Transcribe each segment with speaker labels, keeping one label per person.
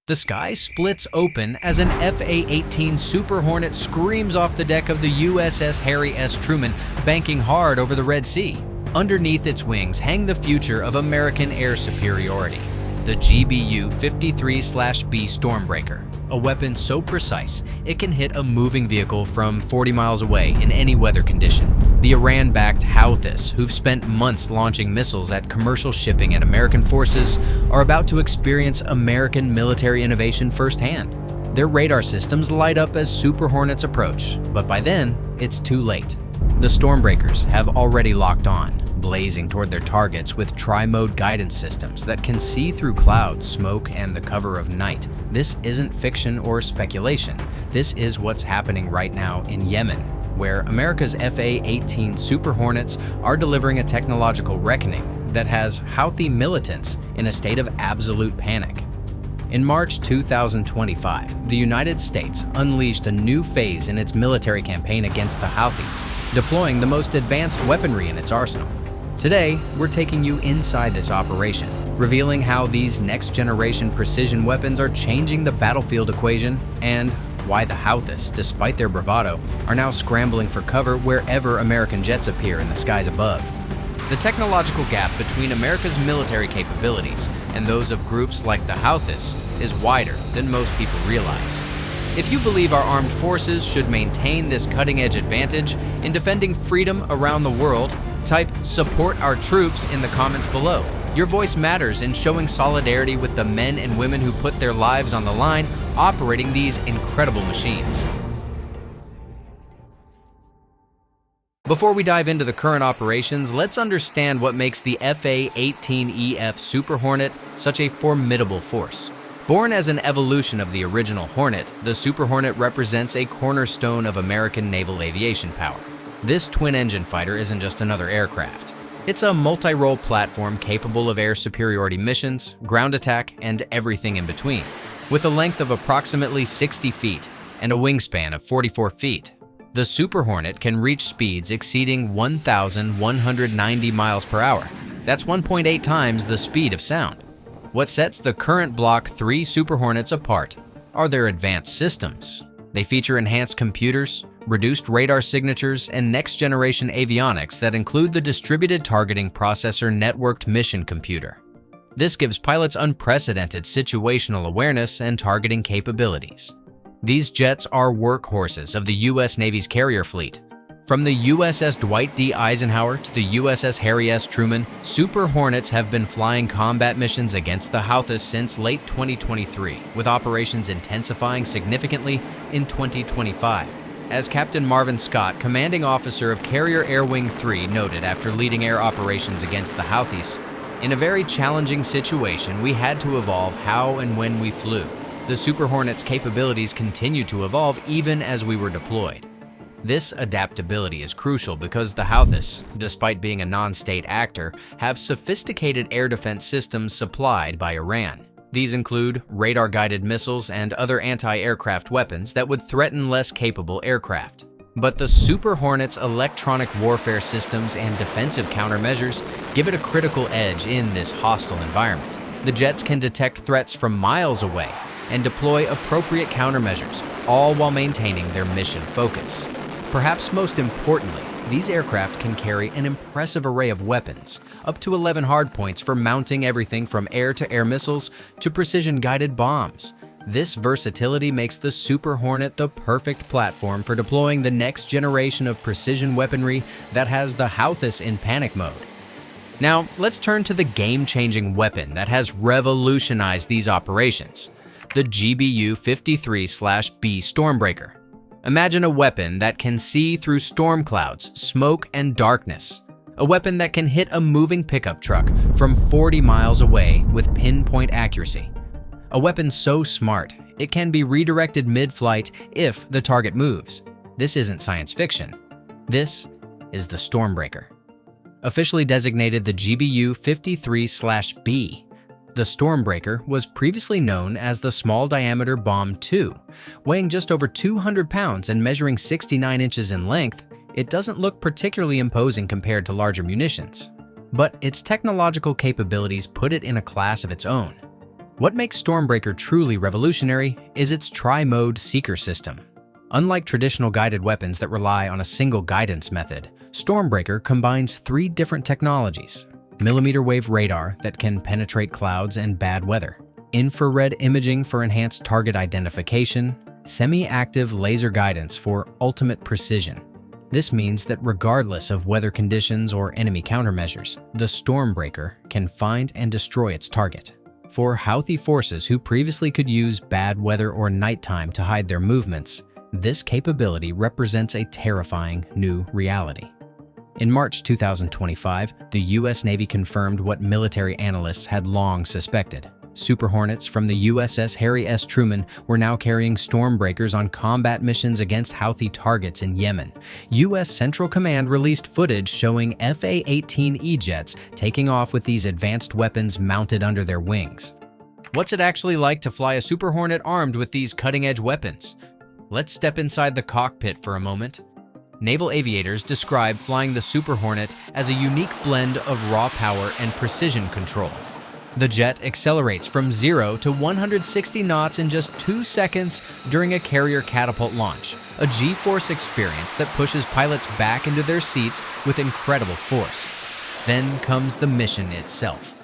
Speaker 1: The sky splits open as an F/A-18 Super Hornet screams off the deck of the USS Harry S. Truman, banking hard over the Red Sea. Underneath its wings hang the future of American air superiority, the GBU53B Stormbreaker, a weapon so precise it can hit a moving vehicle from 40 miles away in any weather condition. The Iran-backed Houthis, who've spent months launching missiles at commercial shipping and American forces, are about to experience American military innovation firsthand. Their radar systems light up as Super Hornets approach, but by then, it's too late. The Stormbreakers have already locked on, blazing toward their targets with tri-mode guidance systems that can see through clouds, smoke, and the cover of night. This isn't fiction or speculation. This is what's happening right now in Yemen, where America's F/A-18 Super Hornets are delivering a technological reckoning that has Houthi militants in a state of absolute panic. In March 2025, the United States unleashed a new phase in its military campaign against the Houthis, deploying the most advanced weaponry in its arsenal. Today, we're taking you inside this operation, revealing how these next-generation precision weapons are changing the battlefield equation and why the Houthis, despite their bravado, are now scrambling for cover wherever American jets appear in the skies above. The technological gap between America's military capabilities and those of groups like the Houthis is wider than most people realize. If you believe our armed forces should maintain this cutting-edge advantage in defending freedom around the world, type "Support our troops" in the comments below. Your voice matters in showing solidarity with the men and women who put their lives on the line operating these incredible machines. Before we dive into the current operations, let's understand what makes the F/A-18EF Super Hornet such a formidable force. Born as an evolution of the original Hornet, the Super Hornet represents a cornerstone of American naval aviation power. This twin-engine fighter isn't just another aircraft. It's a multi-role platform capable of air superiority missions, ground attack, and everything in between. With a length of approximately 60 feet and a wingspan of 44 feet, the Super Hornet can reach speeds exceeding 1,190 miles per hour. That's 1.8 times the speed of sound. What sets the current Block 3 Super Hornets apart are their advanced systems. They feature enhanced computers, reduced radar signatures, and next-generation avionics that include the Distributed Targeting Processor Networked Mission Computer. This gives pilots unprecedented situational awareness and targeting capabilities. These jets are workhorses of the U.S. Navy's carrier fleet. From the USS Dwight D. Eisenhower to the USS Harry S. Truman, Super Hornets have been flying combat missions against the Houthis since late 2023, with operations intensifying significantly in 2025. As Captain Marvin Scott, commanding officer of Carrier Air Wing 3, noted after leading air operations against the Houthis, "In a very challenging situation, we had to evolve how and when we flew. The Super Hornet's capabilities continued to evolve even as we were deployed." This adaptability is crucial because the Houthis, despite being a non-state actor, have sophisticated air defense systems supplied by Iran. These include radar-guided missiles and other anti-aircraft weapons that would threaten less capable aircraft. But the Super Hornet's electronic warfare systems and defensive countermeasures give it a critical edge in this hostile environment. The jets can detect threats from miles away and deploy appropriate countermeasures, all while maintaining their mission focus. Perhaps most importantly, these aircraft can carry an impressive array of weapons, up to 11 hardpoints for mounting everything from air-to-air missiles to precision-guided bombs. This versatility makes the Super Hornet the perfect platform for deploying the next generation of precision weaponry that has the Houthis in panic mode. Now, let's turn to the game-changing weapon that has revolutionized these operations, the GBU53B Stormbreaker. Imagine a weapon that can see through storm clouds, smoke, and darkness. A weapon that can hit a moving pickup truck from 40 miles away with pinpoint accuracy. A weapon so smart, it can be redirected mid-flight if the target moves. This isn't science fiction. This is the Stormbreaker. Officially designated the GBU53B, the Stormbreaker was previously known as the Small Diameter Bomb 2. Weighing just over 200 pounds and measuring 69 inches in length, it doesn't look particularly imposing compared to larger munitions. But its technological capabilities put it in a class of its own. What makes Stormbreaker truly revolutionary is its tri-mode seeker system. Unlike traditional guided weapons that rely on a single guidance method, Stormbreaker combines 3 different technologies: millimeter wave radar that can penetrate clouds and bad weather, infrared imaging for enhanced target identification, semi-active laser guidance for ultimate precision. This means that regardless of weather conditions or enemy countermeasures, the Stormbreaker can find and destroy its target. For Houthi forces who previously could use bad weather or nighttime to hide their movements, this capability represents a terrifying new reality. In March 2025, the U.S. Navy confirmed what military analysts had long suspected. Super Hornets from the USS Harry S. Truman were now carrying Stormbreakers on combat missions against Houthi targets in Yemen. U.S. Central Command released footage showing FA-18E jets taking off with these advanced weapons mounted under their wings. What's it actually like to fly a Super Hornet armed with these cutting-edge weapons? Let's step inside the cockpit for a moment. Naval aviators describe flying the Super Hornet as a unique blend of raw power and precision control. The jet accelerates from 0 to 160 knots in just 2 seconds during a carrier catapult launch, a G-force experience that pushes pilots back into their seats with incredible force. Then comes the mission itself.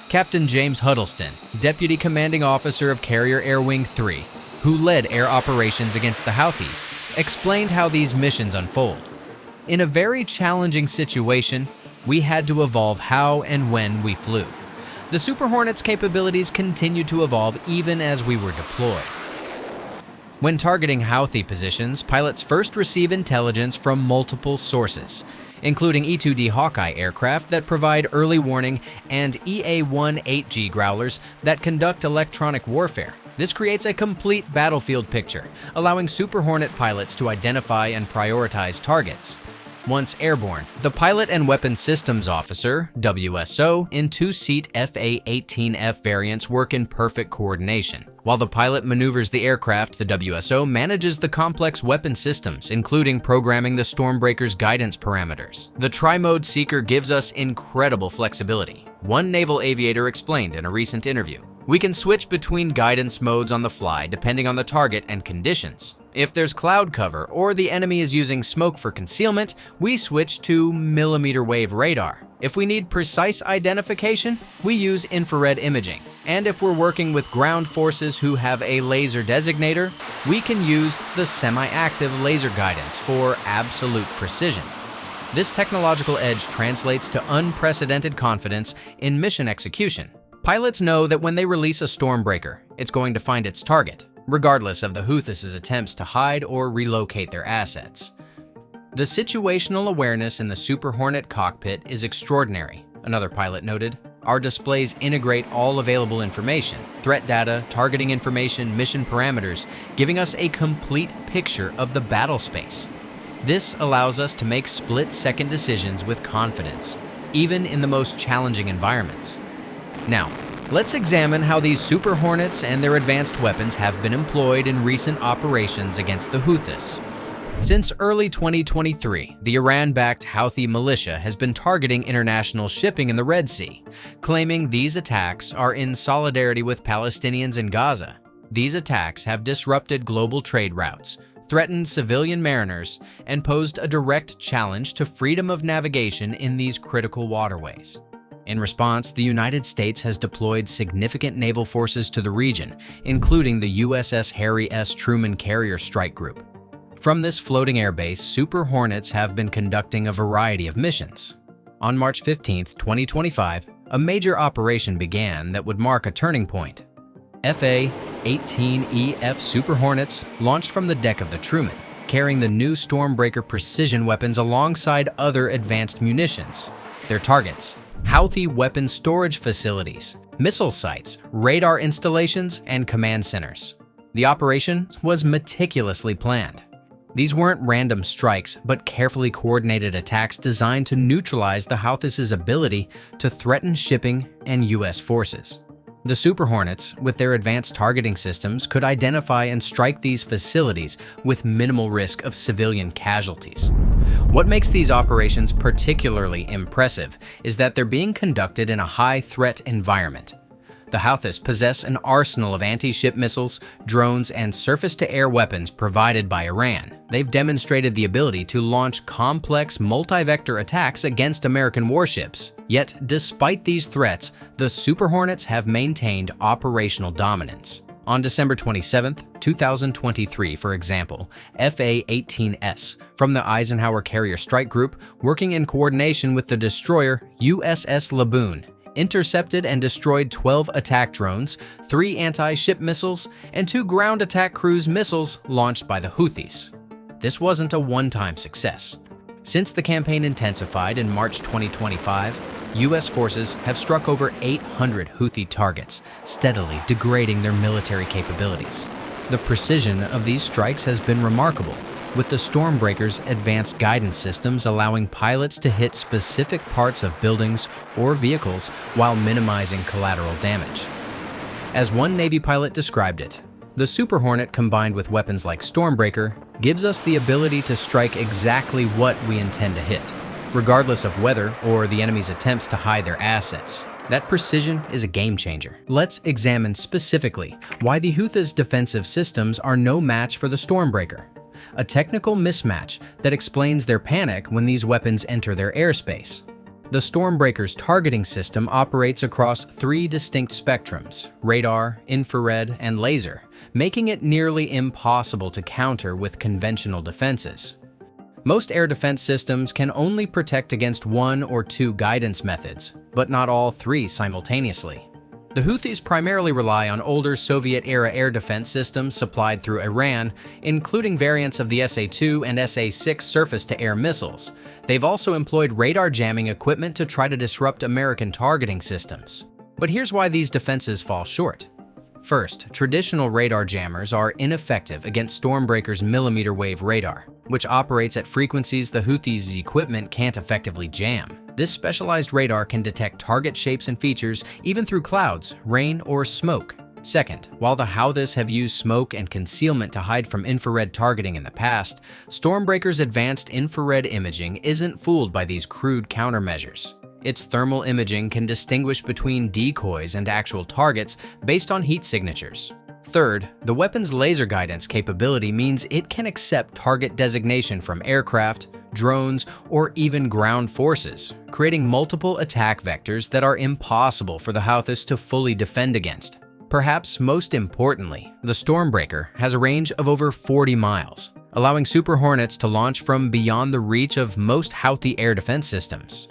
Speaker 1: Captain James Huddleston, Deputy Commanding Officer of Carrier Air Wing 3, who led air operations against the Houthis, explained how these missions unfold. In a very challenging situation, we had to evolve how and when we flew. The Super Hornet's capabilities continued to evolve even as we were deployed. When targeting Houthi positions, pilots first receive intelligence from multiple sources, including E-2D Hawkeye aircraft that provide early warning and EA-1 growlers that conduct electronic warfare. This creates a complete battlefield picture, allowing Super Hornet pilots to identify and prioritize targets. Once airborne, the Pilot and Weapons Systems Officer, WSO, in 2-seat FA-18F variants work in perfect coordination. While the pilot maneuvers the aircraft, the WSO manages the complex weapon systems, including programming the Stormbreaker's guidance parameters. The tri-mode seeker gives us incredible flexibility. One naval aviator explained in a recent interview, "We can switch between guidance modes on the fly depending on the target and conditions. If there's cloud cover or the enemy is using smoke for concealment, we switch to millimeter wave radar. If we need precise identification, we use infrared imaging. And if we're working with ground forces who have a laser designator, we can use the semi-active laser guidance for absolute precision." This technological edge translates to unprecedented confidence in mission execution. Pilots know that when they release a Stormbreaker, it's going to find its target, regardless of the Houthis' attempts to hide or relocate their assets. The situational awareness in the Super Hornet cockpit is extraordinary, another pilot noted. Our displays integrate all available information, threat data, targeting information, mission parameters, giving us a complete picture of the battle space. This allows us to make split-second decisions with confidence, even in the most challenging environments. Now, let's examine how these Super Hornets and their advanced weapons have been employed in recent operations against the Houthis. Since early 2023, the Iran-backed Houthi militia has been targeting international shipping in the Red Sea, claiming these attacks are in solidarity with Palestinians in Gaza. These attacks have disrupted global trade routes, threatened civilian mariners, and posed a direct challenge to freedom of navigation in these critical waterways. In response, the United States has deployed significant naval forces to the region, including the USS Harry S. Truman Carrier Strike Group. From this floating airbase, Super Hornets have been conducting a variety of missions. On March 15, 2025, a major operation began that would mark a turning point. FA-18EF Super Hornets launched from the deck of the Truman, carrying the new Stormbreaker precision weapons alongside other advanced munitions. Their targets: Houthi weapon storage facilities, missile sites, radar installations, and command centers. The operation was meticulously planned. These weren't random strikes, but carefully coordinated attacks designed to neutralize the Houthis' ability to threaten shipping and U.S. forces. The Super Hornets, with their advanced targeting systems, could identify and strike these facilities with minimal risk of civilian casualties. What makes these operations particularly impressive is that they're being conducted in a high-threat environment. The Houthis possess an arsenal of anti-ship missiles, drones, and surface-to-air weapons provided by Iran. They've demonstrated the ability to launch complex multi-vector attacks against American warships. Yet, despite these threats, the Super Hornets have maintained operational dominance. On December 27, 2023, for example, FA-18S from the Eisenhower Carrier Strike Group, working in coordination with the destroyer USS Laboon, intercepted and destroyed 12 attack drones, 3 anti-ship missiles, and 2 ground attack cruise missiles launched by the Houthis. This wasn't a one-time success. Since the campaign intensified in March 2025, U.S. forces have struck over 800 Houthi targets, steadily degrading their military capabilities. The precision of these strikes has been remarkable, with the Stormbreakers' advanced guidance systems allowing pilots to hit specific parts of buildings or vehicles while minimizing collateral damage. As one Navy pilot described it, the Super Hornet combined with weapons like Stormbreaker gives us the ability to strike exactly what we intend to hit, regardless of weather or the enemy's attempts to hide their assets. That precision is a game changer. Let's examine specifically why the Houthis' defensive systems are no match for the Stormbreaker. A technical mismatch that explains their panic when these weapons enter their airspace. The Stormbreaker's targeting system operates across 3 distinct spectrums: radar, infrared, and laser, making it nearly impossible to counter with conventional defenses. Most air defense systems can only protect against 1 or 2 guidance methods, but not all 3 simultaneously. The Houthis primarily rely on older Soviet-era air defense systems supplied through Iran, including variants of the SA-2 and SA-6 surface-to-air missiles. They've also employed radar jamming equipment to try to disrupt American targeting systems. But here's why these defenses fall short. First, traditional radar jammers are ineffective against Stormbreaker's millimeter-wave radar, which operates at frequencies the Houthis' equipment can't effectively jam. This specialized radar can detect target shapes and features even through clouds, rain, or smoke. Second, while the Houthis have used smoke and concealment to hide from infrared targeting in the past, Stormbreaker's advanced infrared imaging isn't fooled by these crude countermeasures. Its thermal imaging can distinguish between decoys and actual targets based on heat signatures. Third, the weapon's laser guidance capability means it can accept target designation from aircraft, drones, or even ground forces, creating multiple attack vectors that are impossible for the Houthis to fully defend against. Perhaps most importantly, the Stormbreaker has a range of over 40 miles, allowing Super Hornets to launch from beyond the reach of most Houthi air defense systems.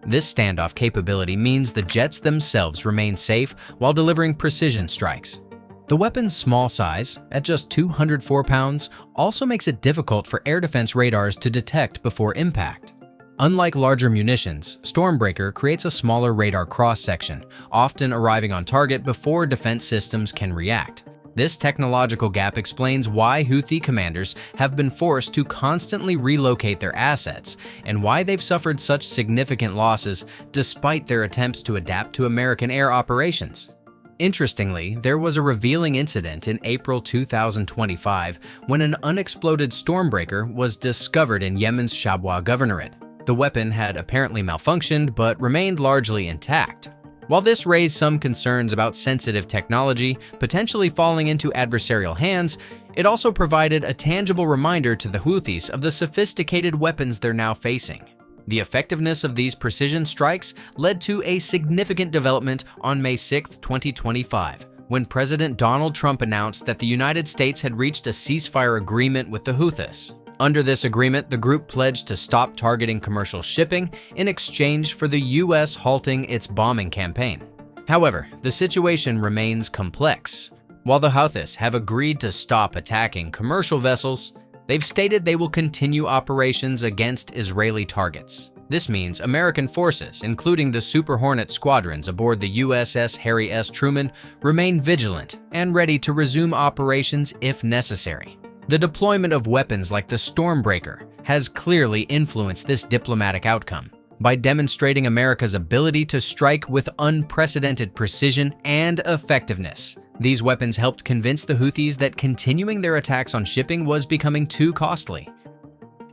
Speaker 1: This standoff capability means the jets themselves remain safe while delivering precision strikes. The weapon's small size, at just 204 pounds, also makes it difficult for air defense radars to detect before impact. Unlike larger munitions, Stormbreaker creates a smaller radar cross-section, often arriving on target before defense systems can react. This technological gap explains why Houthi commanders have been forced to constantly relocate their assets and why they've suffered such significant losses despite their attempts to adapt to American air operations. Interestingly, there was a revealing incident in April 2025 when an unexploded Stormbreaker was discovered in Yemen's Shabwa governorate. The weapon had apparently malfunctioned but remained largely intact. While this raised some concerns about sensitive technology potentially falling into adversarial hands, it also provided a tangible reminder to the Houthis of the sophisticated weapons they're now facing. The effectiveness of these precision strikes led to a significant development on May 6, 2025, when President Donald Trump announced that the United States had reached a ceasefire agreement with the Houthis. Under this agreement, the group pledged to stop targeting commercial shipping in exchange for the U.S. halting its bombing campaign. However, the situation remains complex. While the Houthis have agreed to stop attacking commercial vessels, they've stated they will continue operations against Israeli targets. This means American forces, including the Super Hornet squadrons aboard the USS Harry S. Truman, remain vigilant and ready to resume operations if necessary. The deployment of weapons like the Stormbreaker has clearly influenced this diplomatic outcome. By demonstrating America's ability to strike with unprecedented precision and effectiveness, these weapons helped convince the Houthis that continuing their attacks on shipping was becoming too costly.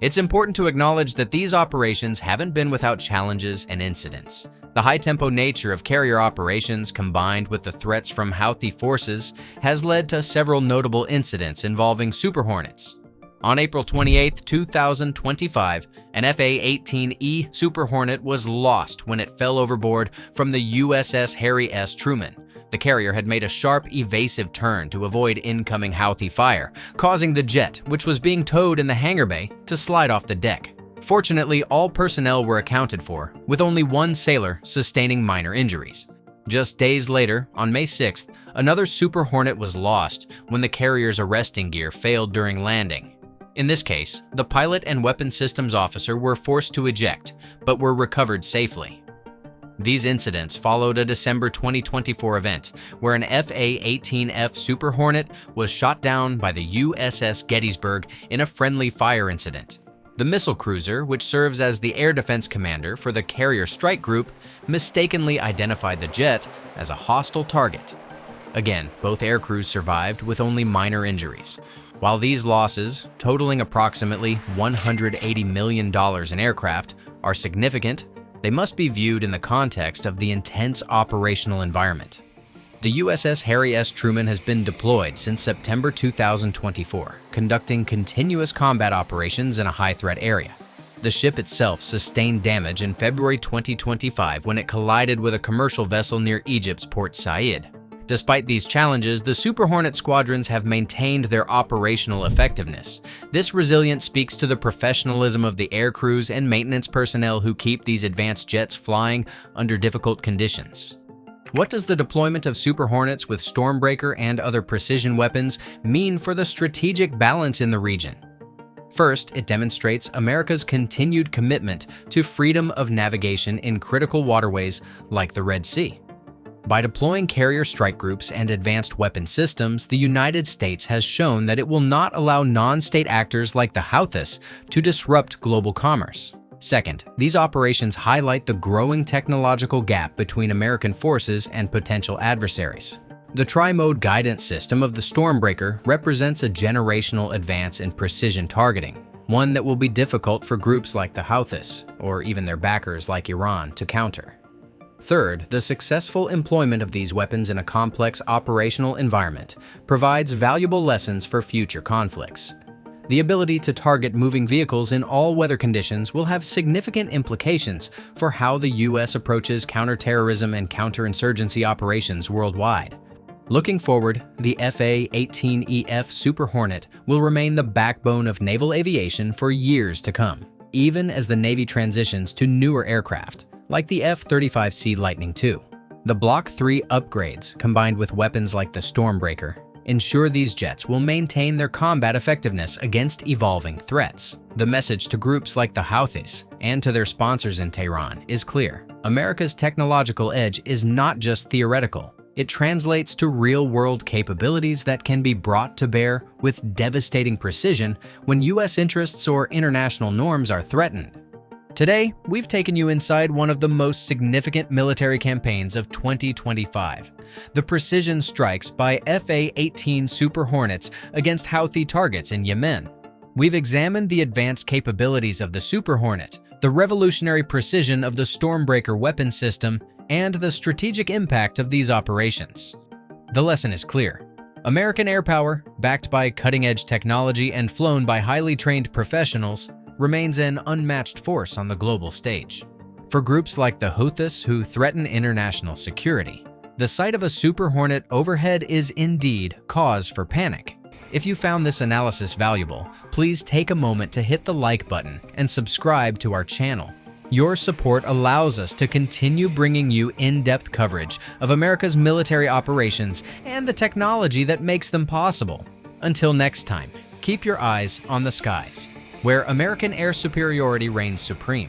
Speaker 1: It's important to acknowledge that these operations haven't been without challenges and incidents. The high-tempo nature of carrier operations combined with the threats from Houthi forces has led to several notable incidents involving Super Hornets. On April 28, 2025, an F/A-18E Super Hornet was lost when it fell overboard from the USS Harry S. Truman. The carrier had made a sharp, evasive turn to avoid incoming Houthi fire, causing the jet, which was being towed in the hangar bay, to slide off the deck. Fortunately, all personnel were accounted for, with only one sailor sustaining minor injuries. Just days later, on May 6th, another Super Hornet was lost when the carrier's arresting gear failed during landing. In this case, the pilot and weapons systems officer were forced to eject, but were recovered safely. These incidents followed a December 2024 event where an F/A-18F Super Hornet was shot down by the USS Gettysburg in a friendly fire incident. The missile cruiser, which serves as the air defense commander for the carrier strike group, mistakenly identified the jet as a hostile target. Again, both air crews survived with only minor injuries. While these losses, totaling approximately $180 million in aircraft, are significant, they must be viewed in the context of the intense operational environment. The USS Harry S. Truman has been deployed since September 2024, conducting continuous combat operations in a high-threat area. The ship itself sustained damage in February 2025 when it collided with a commercial vessel near Egypt's Port Said. Despite these challenges, the Super Hornet squadrons have maintained their operational effectiveness. This resilience speaks to the professionalism of the air crews and maintenance personnel who keep these advanced jets flying under difficult conditions. What does the deployment of Super Hornets with Stormbreaker and other precision weapons mean for the strategic balance in the region? First, it demonstrates America's continued commitment to freedom of navigation in critical waterways like the Red Sea. By deploying carrier strike groups and advanced weapon systems, the United States has shown that it will not allow non-state actors like the Houthis to disrupt global commerce. Second, these operations highlight the growing technological gap between American forces and potential adversaries. The tri-mode guidance system of the Stormbreaker represents a generational advance in precision targeting, one that will be difficult for groups like the Houthis, or even their backers like Iran, to counter. Third, the successful employment of these weapons in a complex operational environment provides valuable lessons for future conflicts. The ability to target moving vehicles in all weather conditions will have significant implications for how the U.S. approaches counterterrorism and counterinsurgency operations worldwide. Looking forward, the F/A-18EF Super Hornet will remain the backbone of naval aviation for years to come, even as the Navy transitions to newer aircraft, like the F-35C Lightning II. The Block 3 upgrades, combined with weapons like the Stormbreaker, ensure these jets will maintain their combat effectiveness against evolving threats. The message to groups like the Houthis and to their sponsors in Tehran is clear. America's technological edge is not just theoretical. It translates to real-world capabilities that can be brought to bear with devastating precision when U.S. interests or international norms are threatened. Today, we've taken you inside one of the most significant military campaigns of 2025, the precision strikes by F/A-18 Super Hornets against Houthi targets in Yemen. We've examined the advanced capabilities of the Super Hornet, the revolutionary precision of the Stormbreaker weapon system, and the strategic impact of these operations. The lesson is clear. American air power, backed by cutting-edge technology and flown by highly trained professionals, remains an unmatched force on the global stage. For groups like the Houthis who threaten international security, the sight of a Super Hornet overhead is indeed cause for panic. If you found this analysis valuable, please take a moment to hit the like button and subscribe to our channel. Your support allows us to continue bringing you in-depth coverage of America's military operations and the technology that makes them possible. Until next time, keep your eyes on the skies, where American air superiority reigns supreme.